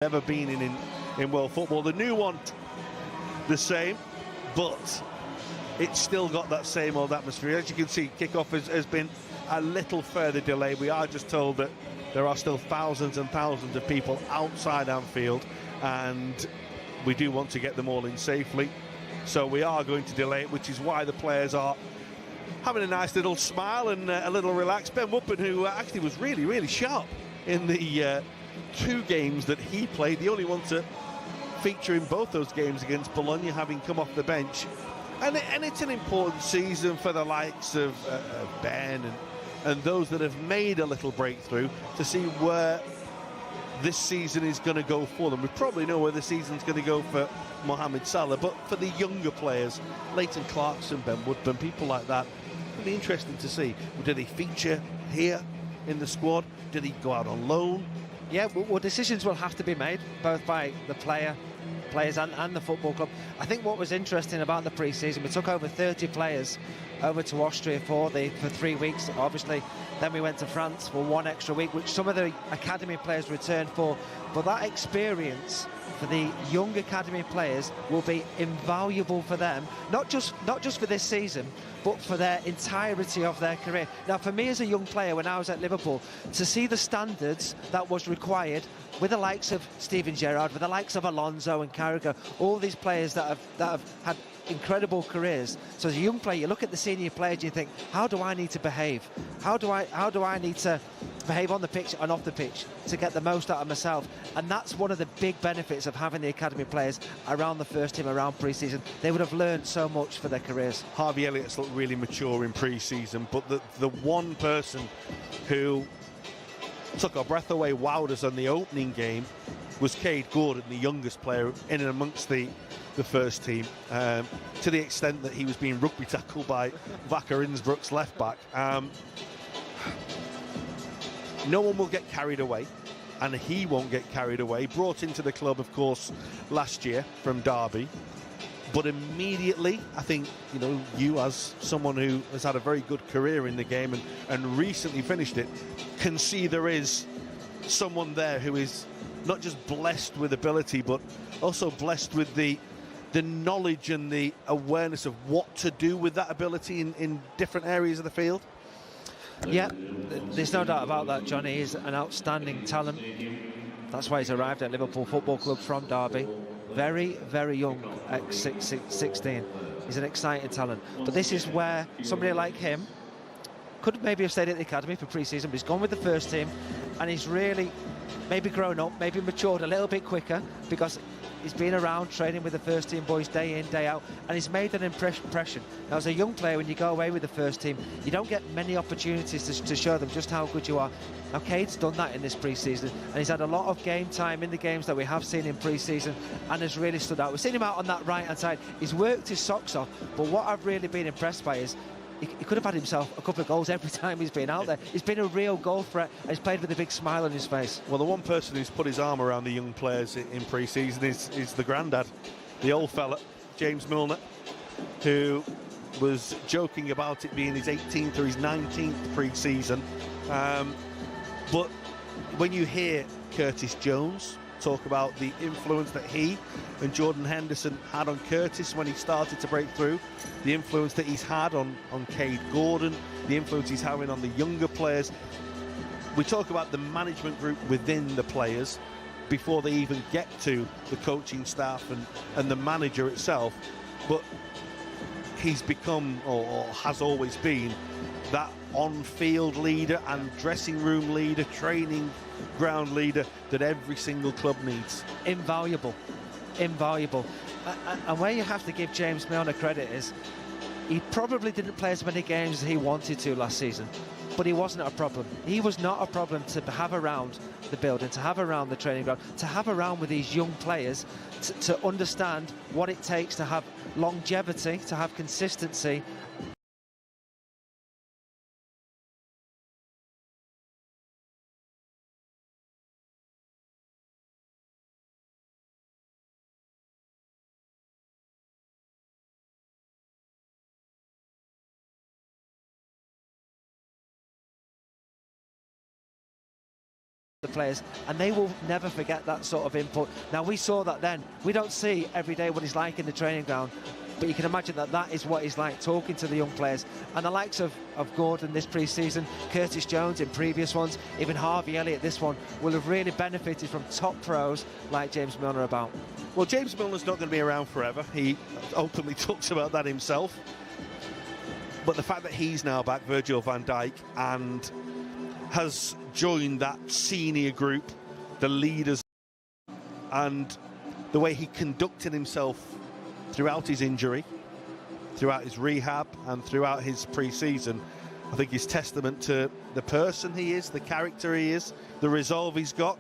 Never been in world football. The new one, the same, but it's still got that same old atmosphere. As you can see, kickoff has been a little further delayed. We are just told that there are still thousands and thousands of people outside Anfield, and we do want to get them all in safely. So we are going to delay it, which is why the players are having a nice little smile and a little relaxed. Ben Woodburn, who actually was really, really sharp in the two games that he played, the only one to feature in both those games against Bologna, having come off the bench. And it's an important season for the likes of Ben and those that have made a little breakthrough to see where this season is going to go for them. We probably know where the season's going to go for Mohamed Salah, but for the younger players, Leighton Clarkson, Ben Woodburn, people like that, it'll be interesting to see. Do they feature here in the squad? Do they go out on loan? Yeah, well, decisions will have to be made, both by the players and the football club. I think what was interesting about the pre-season, we took over 30 players over to Austria for 3 weeks, obviously. Then we went to France for 1 extra week, which some of the academy players returned for. But that experience for the young academy players will be invaluable for them, not just for this season, but for their entirety of their career. Now, for me as a young player, when I was at Liverpool, to see the standards that was required with the likes of Steven Gerrard, with the likes of Alonso and Carragher, all these players that have had incredible careers. So as a young player, you look at the senior players and you think, how do I need to behave? How do I need to behave on the pitch and off the pitch to get the most out of myself? And that's one of the big benefits of having the academy players around the first team, around pre-season. They would have learned so much for their careers. Harvey Elliott's looked really mature in pre-season, but the one person who took our breath away, wowed us on the opening game, was Cade Gordon, the youngest player in and amongst the first team, to the extent that he was being rugby tackled by Wacker Innsbruck's left back. No one will get carried away, and he won't get carried away. Brought into the club, of course, last year from Derby, but immediately, I think, you as someone who has had a very good career in the game and recently finished it, can see there is someone there who is not just blessed with ability, but also blessed with the knowledge and the awareness of what to do with that ability in different areas of the field. Yeah, there's no doubt about that. Johnny is an outstanding talent. That's why he's arrived at Liverpool Football Club from Derby. Very, very young at 16. He's an exciting talent. But this is where somebody like him could maybe have stayed at the academy for pre-season, but he's gone with the first team, and he's really maybe grown up, maybe matured a little bit quicker, because he's been around training with the first team boys day in, day out, and he's made an impression. Now, as a young player, when you go away with the first team, you don't get many opportunities to show them just how good you are. Now, Cade's done that in this pre-season, and he's had a lot of game time in the games that we have seen in pre-season, and has really stood out. We've seen him out on that right-hand side. He's worked his socks off, but what I've really been impressed by is he could have had himself a couple of goals every time he's been out there. He's been a real goal threat, and he's played with a big smile on his face. Well, the one person who's put his arm around the young players in pre-season is the granddad, the old fella, James Milner, who was joking about it being his 18th or his 19th pre-season. But when you hear Curtis Jones talk about the influence that he and Jordan Henderson had on Curtis when he started to break through, the influence that he's had on Cade Gordon, the influence he's having on the younger players. We talk about the management group within the players before they even get to the coaching staff and the manager itself, but he's become, or has always been, that on-field leader and dressing room leader, training ground leader that every single club needs. Invaluable. And where you have to give James Milner credit is he probably didn't play as many games as he wanted to last season, but he wasn't a problem. He was not a problem to have around the building, to have around the training ground, to have around with these young players, to understand what it takes to have longevity, to have consistency. the players, and they will never forget that sort of input. Now, we saw that then. We don't see every day what he's like in the training ground, but you can imagine that that is what he's like, talking to the young players. And the likes of Gordon this pre-season, Curtis Jones in previous ones, even Harvey Elliott this one, will have really benefited from top pros like James Milner about. Well, James Milner's not going to be around forever. He openly talks about that himself. But the fact that he's now back, Virgil van Dijk, and has joined that senior group, the leaders, and the way he conducted himself throughout his injury, throughout his rehab, and throughout his pre-season, I think is testament to the person he is, the character he is, the resolve he's got,